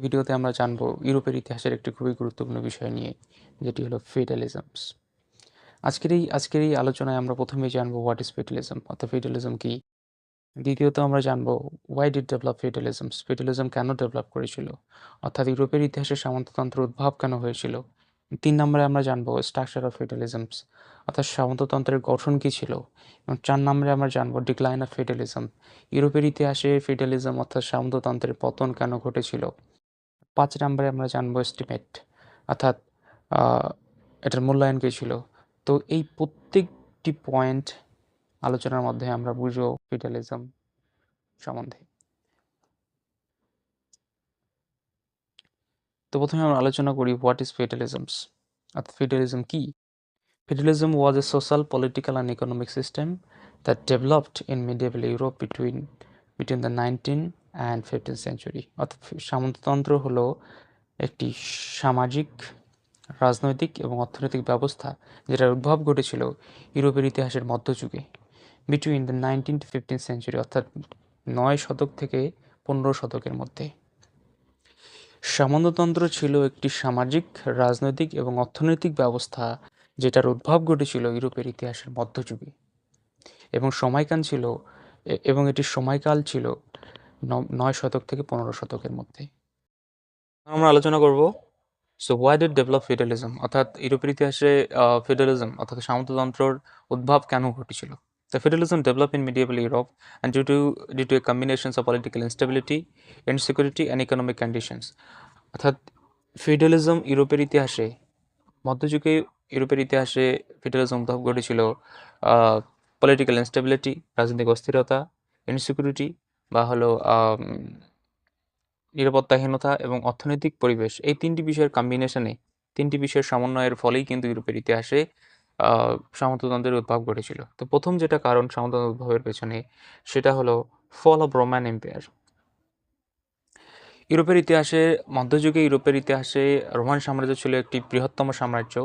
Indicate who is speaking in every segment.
Speaker 1: ভিডিওতে আমরা জানবো ইউরোপের ইতিহাসের একটি খুবই গুরুত্বপূর্ণ বিষয় নিয়ে, যেটি হলো ফেডালিজমস। আজকের এই আলোচনায় আমরা প্রথমেই জানবো হোয়াট ইজ ফেডালিজম, অর্থাৎ ফেডালিজম কি। দ্বিতীয়ত আমরা জানবো ওয়াই ডিড ডেভেলপ ফেডালিজমস, ফেডালিজম কেন ডেভেলপ করেছিল, অর্থাৎ ইউরোপের ইতিহাসে সামন্ততন্ত্র উদ্ভব কেন হয়েছিল। 3 নম্বরে আমরা জানবো স্ট্রাকচার অফ ফেডালিজমস, অর্থাৎ সামন্ততন্ত্রের গঠন কি ছিল। এবং 4 নম্বরে আমরা জানবো ডিক্লাইন অফ ফেডালিজম, ইউরোপের ইতিহাসে ফেডালিজম অর্থাৎ সামন্ততন্ত্রের পতন কেন ঘটেছিল। 5 নম্বরে আমরা জানবো এস্টিমেট, অর্থাৎ এটার মূল্যায়ন কী ছিল। তো এই প্রত্যেকটি পয়েন্ট আলোচনার মধ্যে আমরা বুঝবো ফেডালিজম সম্বন্ধে। তো প্রথমে আমরা আলোচনা করি হোয়াট ইজ ফেডালিজমস, অর্থাৎ ফেডালিজম কি। Feudalism was a social, political and economic system that developed in medieval Europe between the 19th and 15th century. অর্থাৎ সামন্ততন্ত্র হলো একটি সামাজিক, রাজনৈতিক এবং অর্থনৈতিক ব্যবস্থা যেটার উদ্ভব ঘটেছিল ইউরোপের ইতিহাসের মধ্যযুগে, between the 19th to 15th century, অর্থাৎ 9 শতক থেকে 15 শতকের মধ্যে। সামন্ততন্ত্র ছিল একটি সামাজিক, রাজনৈতিক এবং অর্থনৈতিক ব্যবস্থা যেটার উদ্ভব ঘটেছিল ইউরোপের ইতিহাসের মধ্যযুগে, এবং এটির সময়কাল ছিল 9 শতক থেকে 15 শতকের মধ্যে। আমরা আলোচনা করব সো হোয়াই ডিড ডেভেলপ ফেডালিজম, অর্থাৎ ইউরোপের ইতিহাসে ফেডালিজম অর্থাৎ সামন্ততন্ত্রের উদ্ভব কেন ঘটেছিল। The feudalism developed in medieval Europe and due to a combination of political instability, insecurity and economic conditions. অর্থাৎ ফেডালিজম মধ্যযুগে ইউরোপের ইতিহাসে ফেডালিজম উদ্ভব ঘটেছিল পলিটিক্যাল ইনস্টেবিলিটি, রাজনৈতিক অস্থিরতা, ইনসিকিউরিটি বা হলো নিরাপত্তাহীনতা এবং অর্থনৈতিক পরিবেশ, এই 3টি বিষয়ের কম্বিনেশনে, 3টি বিষয়ের সমন্বয়ের ফলেই কিন্তু ইউরোপের ইতিহাসে সামন্ততন্ত্রের উদ্ভব ঘটেছিল। তো প্রথম যেটা কারণ সামন্ততন্ত্রের উদ্ভবের পেছনে, সেটা হলো ফল অফ রোমান এম্পায়ার। মধ্যযুগে ইউরোপের ইতিহাসে রোমান সাম্রাজ্য ছিল একটি বৃহত্তম সাম্রাজ্য,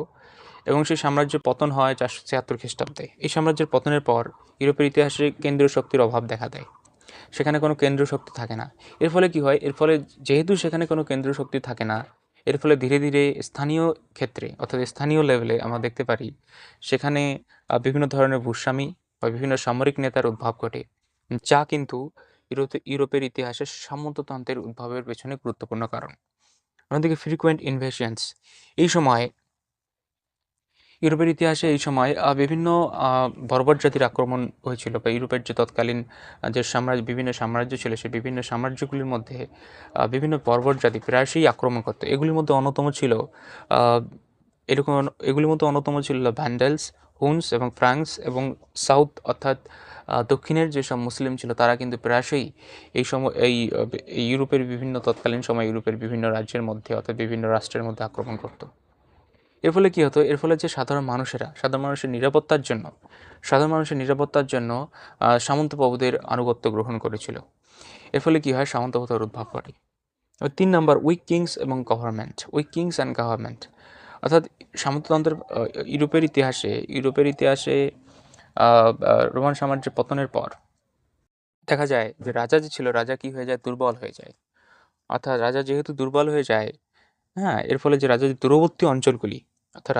Speaker 1: এবং সেই সাম্রাজ্যের পতন হয় 476 খ্রিস্টাব্দে। এই সাম্রাজ্যের পতনের পর ইউরোপের ইতিহাসে কেন্দ্রীয় শক্তির অভাব দেখা দেয়, সেখানে কোনো কেন্দ্রীয় শক্তি থাকে না। এর ফলে কি হয়, যেহেতু সেখানে কোনো কেন্দ্রীয় শক্তি থাকে না, এর ফলে ধীরে ধীরে স্থানীয় ক্ষেত্রে অর্থাৎ স্থানীয় লেভেলে আমরা দেখতে পারি সেখানে বিভিন্ন ধরনের ভূস্বামী বা বিভিন্ন সামরিক নেতার উদ্ভব ঘটে, যা কিন্তু ইউরোপের ইতিহাসে সামন্ততন্ত্রের উদ্ভবের পেছনে গুরুত্বপূর্ণ কারণ। অন্যদিকে ফ্রিকুয়েন্ট ইনভেশনস, ইউরোপের ইতিহাসে এই সময় বিভিন্ন বর্বর জাতির আক্রমণ হয়েছিল, বা ইউরোপের যে তৎকালীন যে বিভিন্ন সাম্রাজ্য ছিল, সেই বিভিন্ন সাম্রাজ্যগুলির মধ্যে বিভিন্ন বর্বর জাতি প্রায়শই আক্রমণ করতো। এগুলির মধ্যে অন্যতম ছিল ভ্যান্ডেলস, হুনস এবং ফ্রাঙ্কস, এবং সাউথ অর্থাৎ দক্ষিণের যেসব মুসলিম ছিল তারা কিন্তু প্রায়শই তৎকালীন সময় ইউরোপের বিভিন্ন রাজ্যের মধ্যে অর্থাৎ বিভিন্ন রাষ্ট্রের মধ্যে আক্রমণ করতো। এর ফলে কী হতো, যে সাধারণ মানুষের নিরাপত্তার জন্য সামন্ত প্রভুদের আনুগত্য গ্রহণ করেছিল। এর ফলে কী হয়, সামন্ত প্রথার উদ্ভব ঘটে। 3 নম্বর, উইক কিংস অ্যান্ড গভর্নমেন্ট, অর্থাৎ সামন্ততন্ত্রের ইউরোপের ইতিহাসে রোমান সাম্রাজ্যের পতনের পর দেখা যায় যে রাজা কি হয়ে যায়, দুর্বল হয়ে যায়। অর্থাৎ রাজা যেহেতু দুর্বল হয়ে যায়, হ্যাঁ, এর ফলে যে রাজার দূরবর্তী অঞ্চলগুলি, অর্থাৎ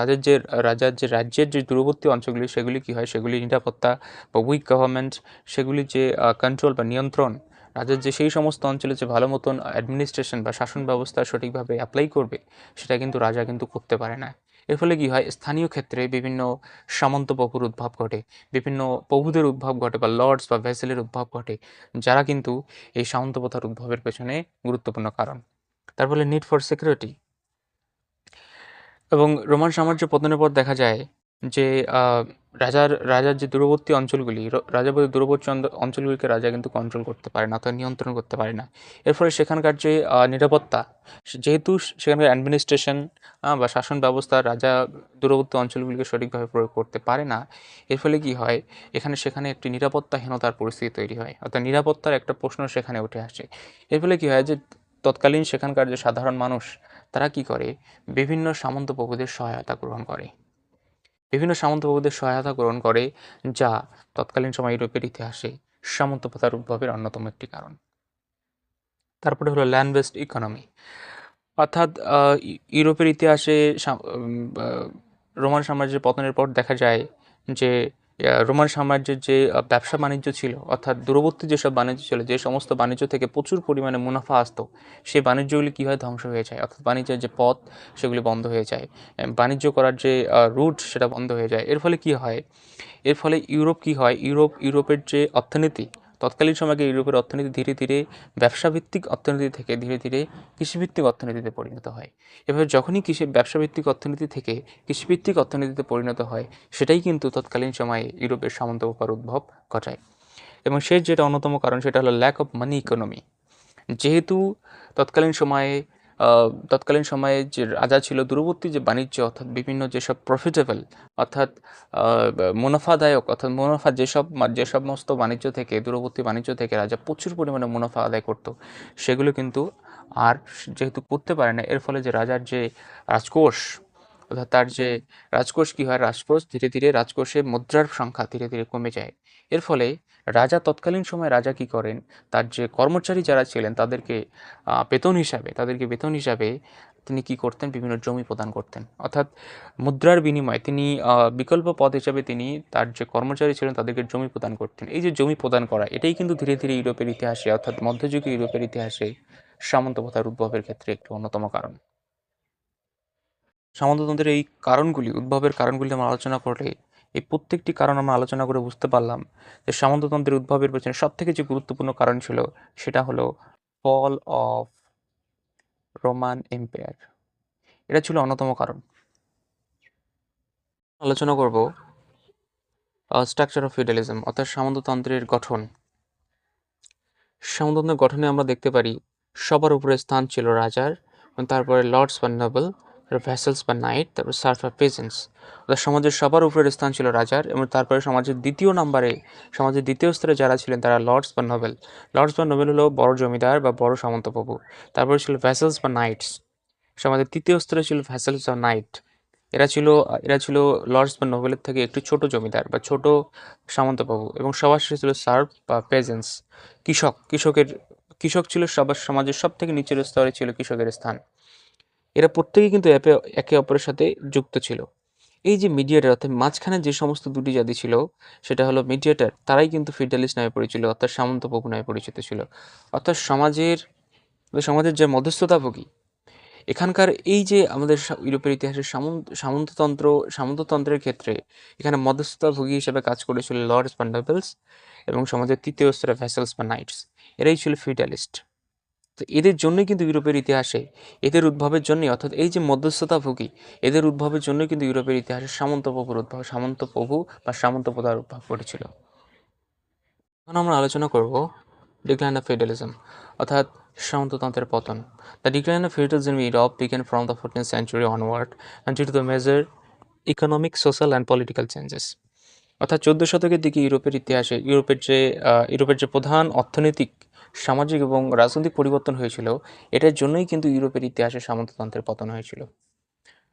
Speaker 1: রাজ্যের যে দূরবর্তী অঞ্চলগুলি, সেগুলি কী হয়, সেগুলি নিরাপত্তা বা উইক গভর্নমেন্ট, সেগুলির যে কন্ট্রোল বা নিয়ন্ত্রণ, রাজার যে সেই সমস্ত অঞ্চলে যে ভালো মতন অ্যাডমিনিস্ট্রেশন বা শাসন ব্যবস্থা সঠিকভাবে অ্যাপ্লাই করবে, সেটা কিন্তু রাজা কিন্তু করতে পারে না। এর ফলে কী হয়, স্থানীয় ক্ষেত্রে বিভিন্ন সামন্ত প্রভুর উদ্ভব ঘটে, বিভিন্ন প্রভুদের উদ্ভব ঘটে বা লর্ডস বা ভেসেলের উদ্ভব ঘটে, যারা কিন্তু এই সামন্ত প্রথার উদ্ভবের পেছনে গুরুত্বপূর্ণ কারণ। তার ফলে নিড ফর সিকিউরিটি, এবং রোমান সাম্রাজ্য পতনের পর দেখা যায় যে রাজার যে দূরবর্তী অঞ্চলগুলি, দূরবর্তী অঞ্চলগুলিকে রাজা কিন্তু কন্ট্রোল করতে পারে না, অর্থাৎ নিয়ন্ত্রণ করতে পারে না। এর ফলে সেখানকার যে নিরাপত্তা, যেহেতু সেখানকার অ্যাডমিনিস্ট্রেশন বা শাসন ব্যবস্থা রাজা দূরবর্তী অঞ্চলগুলিকে সঠিকভাবে প্রয়োগ করতে পারে না, এর ফলে কি হয়, সেখানে একটি নিরাপত্তাহীনতার পরিস্থিতি তৈরি হয়, অর্থাৎ নিরাপত্তার একটা প্রশ্ন সেখানে উঠে আসে। এর ফলে কি হয় যে তৎকালীন সেখানকার যে সাধারণ মানুষ, তারা কি করে, বিভিন্ন সামন্ত প্রভুদের সহায়তা গ্রহণ করে, যা তৎকালীন সময় ইউরোপের ইতিহাসে সামন্ত প্রথার উদ্ভবের অন্যতম একটি কারণ। তারপরে হলো ল্যান্ড বেসড ইকোনমি, অর্থাৎ ইউরোপের ইতিহাসে রোমান সাম্রাজ্যের পতনের পর দেখা যায় যে রোমান সাম্রাজ্যের যে ব্যবসা বাণিজ্য ছিল, অর্থাৎ দূরবর্তী যেসব বাণিজ্য ছিল, যে সমস্ত বাণিজ্য থেকে প্রচুর পরিমাণে মুনাফা আসতো, সেই বাণিজ্যগুলি কী হয়, ধ্বংস হয়ে যায়। অর্থাৎ বাণিজ্যের যে পথ সেগুলি বন্ধ হয়ে যায়, বাণিজ্য করার যে রুট সেটা বন্ধ হয়ে যায়। এর ফলে কী হয়, এর ফলে ইউরোপ কী হয়, ইউরোপের যে অর্থনীতি, তৎকালীন সময়কে ইউরোপের অর্থনীতি ধীরে ধীরে ব্যবসাভিত্তিক অর্থনীতি থেকে ধীরে ধীরে কৃষিভিত্তিক অর্থনীতিতে পরিণত হয়। এভাবে যখনই ব্যবসাভিত্তিক অর্থনীতি থেকে কৃষিভিত্তিক অর্থনীতিতে পরিণত হয়, সেটাই কিন্তু তৎকালীন সময়ে ইউরোপের সামন্তবাদের উদ্ভব ঘটায়। এবং শেষ যেটা অন্যতম কারণ, সেটা হলো ল্যাক অফ মানি ইকোনমি। যেহেতু তৎকালীন সময়ে তৎকালীন সময়ে যে রাজা ছিল, দূরবর্তী যে বাণিজ্য, অর্থাৎ বিভিন্ন যেসব প্রফিটেবল, অর্থাৎ মুনাফাদায়ক, অর্থাৎ মুনাফা যে সমস্ত বাণিজ্য থেকে, দূরবর্তী বাণিজ্য থেকে রাজা প্রচুর পরিমাণে মুনাফা আদায় করত, সেগুলো কিন্তু আর যেহেতু করতে পারে না, এর ফলে যে রাজার যে রাজকোষ, অর্থাৎ তার যে রাজকোষ কী হয়, রাজকোষে মুদ্রার সংখ্যা ধীরে ধীরে কমে যায়। এর ফলে তৎকালীন সময়ে রাজা কী করেন, তার যে কর্মচারী যারা ছিলেন তাদেরকে বেতন হিসাবে তিনি কি করতেন, বিভিন্ন জমি প্রদান করতেন। অর্থাৎ মুদ্রার বিনিময়ে তিনি বিকল্প পদ হিসাবে তিনি তার যে কর্মচারী ছিলেন তাদেরকে জমি প্রদান করতেন। এই যে জমি প্রদান করা, এটাই কিন্তু ধীরে ধীরে ইউরোপের ইতিহাসে, অর্থাৎ মধ্যযুগীয় ইউরোপের ইতিহাসে সামন্ত প্রথার উদ্ভবের ক্ষেত্রে একটি অন্যতম কারণ। সামন্ততন্ত্রের এই উদ্ভবের কারণগুলি আমরা আলোচনা করলে, এই প্রত্যেকটি কারণ আমরা আলোচনা করে বুঝতে পারলাম যে সামন্ততন্ত্রের উদ্ভবের পেছনে সবথেকে যে গুরুত্বপূর্ণ কারণ ছিল, সেটা হলো ফল অফ রোমান এম্পায়ার। এটা ছিল অন্যতম কারণ। আলোচনা করব স্ট্রাকচার অফ ফিউডালিজম, অর্থাৎ সামন্ততন্ত্রের গঠন। সামন্ততন্ত্রের গঠনে আমরা দেখতে পারি সবার উপরে স্থান ছিল রাজার, তারপরে লর্ডস বা নোবেল, ভ্যাসেলস বা নাইট, তারপর সার্ফ বা পেজেন্টস। অর্থাৎ সমাজের সবার উপরের স্থান ছিল রাজার, এবং তারপরে সমাজের দ্বিতীয় স্তরে যারা ছিলেন তারা লর্ডস বা নোবেল। লর্ডস বা নোবেল হলো বড় জমিদার বা বড় সামন্তপ্রভু। তারপরে ছিল ভ্যাসেলস বা নাইটস। সমাজের তৃতীয় স্তরে ছিল ভ্যাসেলস বা নাইট। এরা ছিল লর্ডস বা নোবেলের থেকে একটু ছোট জমিদার বা ছোট সামন্তপ্রভু। এবং সবার শেষে ছিল সার্ভ বা পেজেন্টস, কৃষক ছিল সমাজের সব থেকে নিচের স্তরে ছিল কৃষকের স্থান। এরা প্রত্যেকেই কিন্তু একে অপরের সাথে যুক্ত ছিল। এই যে মিডিয়েটার, অর্থাৎ মাঝখানে যে সমস্ত দুটি জাতি ছিল, সেটা হলো মিডিয়েটার, তারাই কিন্তু ফিউডালিস্ট নামে পরিচিত, অর্থাৎ সামন্তপ্রভু নামে পরিচিত ছিল। অর্থাৎ সমাজের যে মধ্যস্থতাভোগী, এখানকার এই যে আমাদের ইউরোপের ইতিহাসের সামন্ততন্ত্রের ক্ষেত্রে এখানে মধ্যস্থতাভোগী হিসেবে কাজ করেছিল লর্ডস বা নোবেলস, এবং সমাজের তৃতীয় স্তরে ভ্যাসেলস বা নাইটস। এরাই ছিল ফিউডালিস্ট। তো এদের জন্যই কিন্তু ইউরোপের ইতিহাসে, এদের উদ্ভবের জন্যই, অর্থাৎ এই যে মধ্যস্থতাভোগী, এদের উদ্ভবের জন্যই কিন্তু ইউরোপের ইতিহাসে সামন্তপ্রভু বা সামন্তপ্রথার উদ্ভব ঘটেছিল। এখন আমরা আলোচনা করব ডিক্লাইন অফ ফিউডালিজম, অর্থাৎ সামন্ততন্ত্রের পতন। The decline of feudalism in Europe began from the 14th century onward and due to the major economic, social and political changes. অর্থাৎ 14 শতকের দিকে ইউরোপের যে প্রধান অর্থনৈতিক, সামাজিক এবং রাজনৈতিক পরিবর্তন হয়েছিল, এটার জন্যই কিন্তু ইউরোপের ইতিহাসে সামন্ততন্ত্রের পতন হয়েছিল।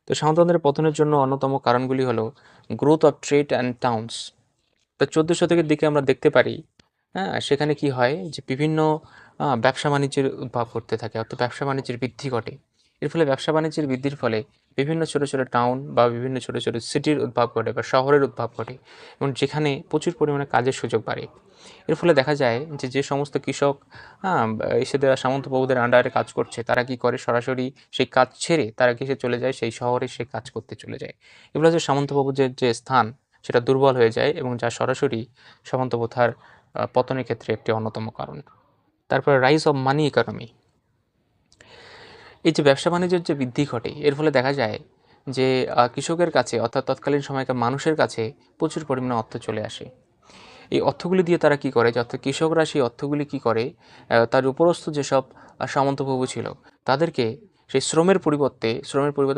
Speaker 1: তো সামন্ততন্ত্রের পতনের জন্য অন্যতম কারণগুলি হলো growth of trade and towns. তো 14 শতকের দিকে আমরা দেখতে পারি, সেখানে কি হয় যে বিভিন্ন ব্যবসা বাণিজ্যের উদ্ভব করতে থাকে, অর্থাৎ ব্যবসা বাণিজ্যের বৃদ্ধি ঘটে। এর ফলে ব্যবসা বাণিজ্যের বৃদ্ধির ফলে বিভিন্ন ছোটো ছোটো টাউন বা বিভিন্ন ছোটো ছোটো সিটির উদ্ভব ঘটে বা শহরের উদ্ভব ঘটে, এবং যেখানে প্রচুর পরিমাণে কাজের সুযোগ বাড়ে। এর ফলে দেখা যায় যে সমস্ত কৃষক এসে দেওয়া সামন্তপ্রভুদের আন্ডারে কাজ করছে, তারা কি করে, সরাসরি সেই কাজ ছেড়ে তারা কিসে চলে যায়, সেই শহরে সে কাজ করতে চলে যায়। এগুলো যে সামন্তপ্রভুদের যে স্থান, সেটা দুর্বল হয়ে যায়, এবং যা সরাসরি সামন্তপ্রথার পতনের ক্ষেত্রে একটি অন্যতম কারণ। তারপরে রাইজ অফ মানি ইকোনমি। এই যে ব্যবসা বাণিজ্যের যে বৃদ্ধি ঘটে, এর ফলে দেখা যায় যে কৃষকের কাছে, অর্থাৎ তৎকালীন সময়কার মানুষের কাছে প্রচুর পরিমাণে অর্থ চলে আসে। এই অর্থগুলি দিয়ে তারা কি করে, অর্থাৎ কৃষকরা সেই অর্থগুলি কি করে, তার উপরস্থ যেসব সামন্তপ্রভু ছিল তাদেরকে সেই শ্রমের পরিবর্তে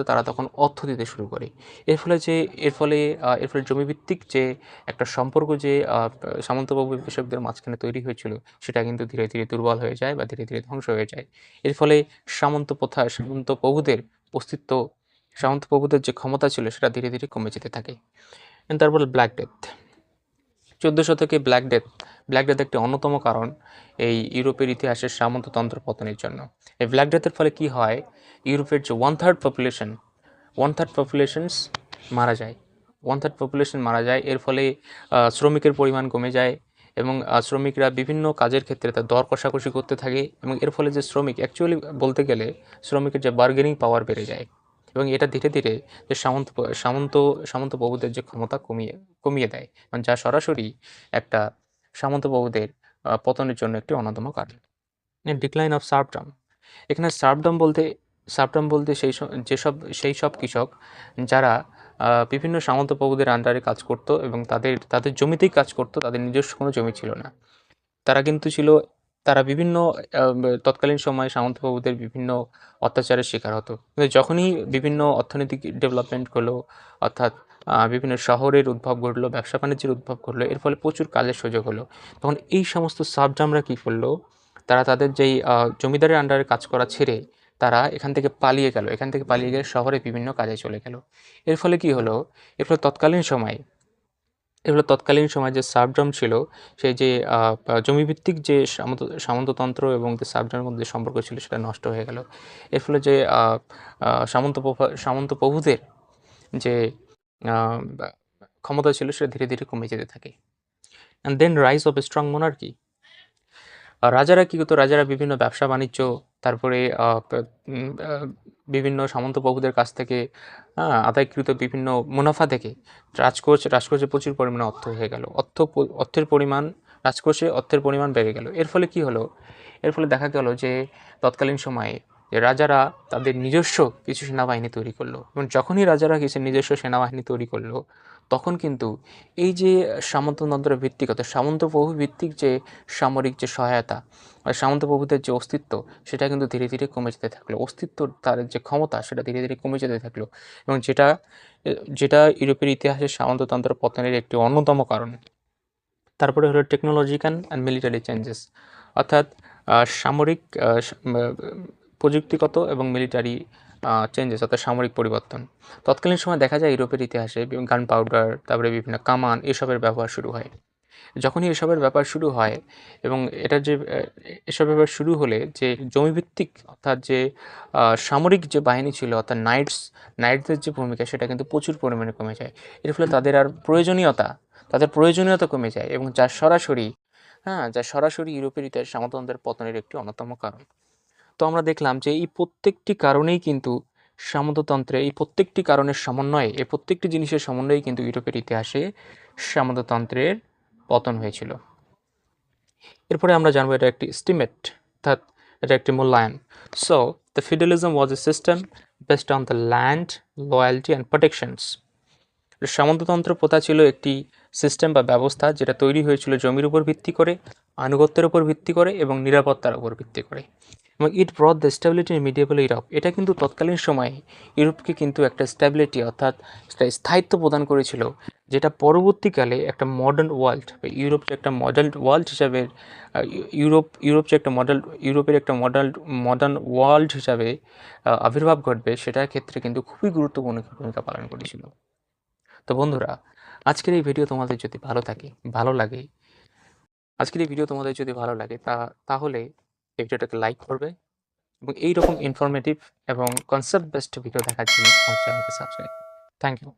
Speaker 1: তারা তখন অর্থ দিতে শুরু করে। এর ফলে জমিভিত্তিক যে একটা সম্পর্ক যে সামন্তপ্রভু কৃষকদের মাঝখানে তৈরি হয়েছিল, সেটা কিন্তু ধীরে ধীরে দুর্বল হয়ে যায় বা ধীরে ধীরে ধ্বংস হয়ে যায়। এর ফলে সামন্তপ্রভুদের যে ক্ষমতা ছিল, সেটা ধীরে ধীরে কমে যেতে থাকে। তারপর ব্ল্যাক ডেথ। 14 শতকে ব্ল্যাক ডেথ একটি অন্যতম কারণ এই ইউরোপের ইতিহাসের সামন্ততন্ত্র পতনের জন্য। এই ব্ল্যাক ডেথের ফলে কি হয়, ইউরোপের যে ওয়ান থার্ড পপুলেশনস মারা যায়, মারা যায়। এর ফলে শ্রমিকের পরিমাণ কমে যায় এবং শ্রমিকরা বিভিন্ন কাজের ক্ষেত্রে তার দর কষাকষি করতে থাকে এবং এর ফলে যে শ্রমিক অ্যাকচুয়ালি বলতে গেলে শ্রমিকের যে বার্গেনিং পাওয়ার বেড়ে যায় এবং এটা ধীরে ধীরে যে সামন্ত প্রভুদের যে ক্ষমতা কমিয়ে দেয়, যা সরাসরি একটা সামন্ত প্রভুদের পতনের জন্য একটি অন্যতম কারণ। Decline of serfdom. এখানে সার্ভডম বলতে সেই সব কৃষক যারা বিভিন্ন সামন্ত প্রভুদের আন্ডারে কাজ করত এবং তাদের জমিতেই কাজ করত, তাদের নিজস্ব কোনো জমি ছিল না। তারা বিভিন্ন তৎকালীন সময়ে সামন্ত প্রভুদের বিভিন্ন অত্যাচারের শিকার হতো। কিন্তু যখনই বিভিন্ন অর্থনৈতিক ডেভেলপমেন্ট হলো, অর্থাৎ বিভিন্ন শহরের উদ্ভব ঘটলো, ব্যবসা বাণিজ্যের উদ্ভব ঘটলো, এর ফলে প্রচুর কাজের সুযোগ হলো, তখন এই সমস্ত সার্ভডমরা কী করলো, তারা তাদের যেই জমিদারের আন্ডারে কাজ করা ছেড়ে তারা এখান থেকে পালিয়ে গিয়ে শহরে বিভিন্ন কাজে চলে গেল। এর ফলে কি হলো, তৎকালীন সময় যে সার্ভডম ছিল, সেই যে জমিভিত্তিক যে সামন্ততন্ত্র এবং যে সার্ভডমের মধ্যে সম্পর্ক ছিল সেটা নষ্ট হয়ে গেল। এর ফলে যে সামন্ত প্রভুদের যে ক্ষমতা ছিল সেটা ধীরে ধীরে কমে যেতে থাকে। And then rise of strong monarchy. রাজারা কী করতো, রাজারা বিভিন্ন ব্যবসা বাণিজ্য, তারপরে বিভিন্ন সামন্ত প্রভুদের কাছ থেকে আদায়কৃত বিভিন্ন মুনাফা থেকে রাজকোষে প্রচুর পরিমাণে অর্থ হয়ে গেল, অর্থের পরিমাণ বেড়ে গেল। এর ফলে কি হলো, এর ফলে দেখা গেল যে তৎকালীন সময়ে রাজারা তাদের নিজস্ব কিছু সেনাবাহিনী তৈরি করলো এবং যখনই রাজারা কিছু নিজস্ব সেনাবাহিনী তৈরি করলো, তখন কিন্তু এই যে সামন্ততন্ত্র ভিত্তিক অর্থাৎ সামন্ত প্রভু ভিত্তিক যে সামরিক যে সহায়তা, সামন্ত প্রভুদের যে অস্তিত্ব, সেটা কিন্তু ধীরে ধীরে কমে যেতে থাকলো। তার যে ক্ষমতা সেটা ধীরে ধীরে কমে যেতে থাকলো এবং যেটা ইউরোপের ইতিহাসে সামন্ততন্ত্র পতনের একটি অন্যতম কারণ। তারপরে হলো টেকনোলজিক্যাল অ্যান্ড মিলিটারি চেঞ্জেস, অর্থাৎ সামরিক প্রযুক্তিগত এবং মিলিটারি চেঞ্জেস, অর্থাৎ সামরিক পরিবর্তন। তৎকালীন সময় দেখা যায় ইউরোপের ইতিহাসে গান পাউডার, তারপরে বিভিন্ন কামান, এসবের ব্যবহার শুরু হয়। যখনই এসবের ব্যাপার শুরু হয় এবং এসব ব্যাপার শুরু হলে যে জমিভিত্তিক অর্থাৎ যে সামরিক যে বাহিনী ছিল, অর্থাৎ নাইটদের যে ভূমিকা, সেটা কিন্তু প্রচুর পরিমাণে কমে যায়। এর ফলে তাদের প্রয়োজনীয়তা কমে যায় এবং যা সরাসরি ইউরোপের ইতিহাসে সামন্ততন্ত্রের পতনের একটি অন্যতম কারণ। তো আমরা দেখলাম যে এই প্রত্যেকটি কারণেই কিন্তু এই প্রত্যেকটি কারণের সমন্বয়ে, এই প্রত্যেকটি জিনিসের সমন্বয়ে কিন্তু ইউরোপের ইতিহাসে সামন্ততন্ত্রের পতন হয়েছিল। এরপরে আমরা জানবো এটা একটি এস্টিমেট, অর্থাৎ এটা একটি মূল্যায়ন। So the feudalism was a system based on the land, loyalty and protections. সামন্ততন্ত্র প্রথা ছিল একটি সিস্টেম বা ব্যবস্থা যেটা তৈরি হয়েছিল জমির উপর ভিত্তি করে, আনুগত্যের উপর ভিত্তি করে এবং নিরাপত্তার উপর ভিত্তি করে। এবং it brought the stability in medieval Europe. এটা কিন্তু তৎকালীন সময়ে ইউরোপকে কিন্তু একটা স্টেবিলিটি অর্থাৎ স্থায়িত্ব প্রদান করেছিল, যেটা পরবর্তীকালে একটা মডার্ন ওয়ার্ল্ড বা ইউরোপ যে একটা মডেল ওয়ার্ল্ড হিসাবে ইউরোপের একটা মডার্ন ওয়ার্ল্ড হিসাবে আবির্ভাব ঘটবে, সেটার ক্ষেত্রে কিন্তু খুবই গুরুত্বপূর্ণ ভূমিকা পালন করেছিল। তো বন্ধুরা, আজকের এই ভিডিও তোমাদের যদি ভালো লাগে তাহলে এই ভিডিওটাকে লাইক করবে এবং এইরকম ইনফরমেটিভ এবং কনসেপ্ট বেসড ভিডিও দেখার জন্য আমার চ্যানেলকে সাবস্ক্রাইব। Thank you.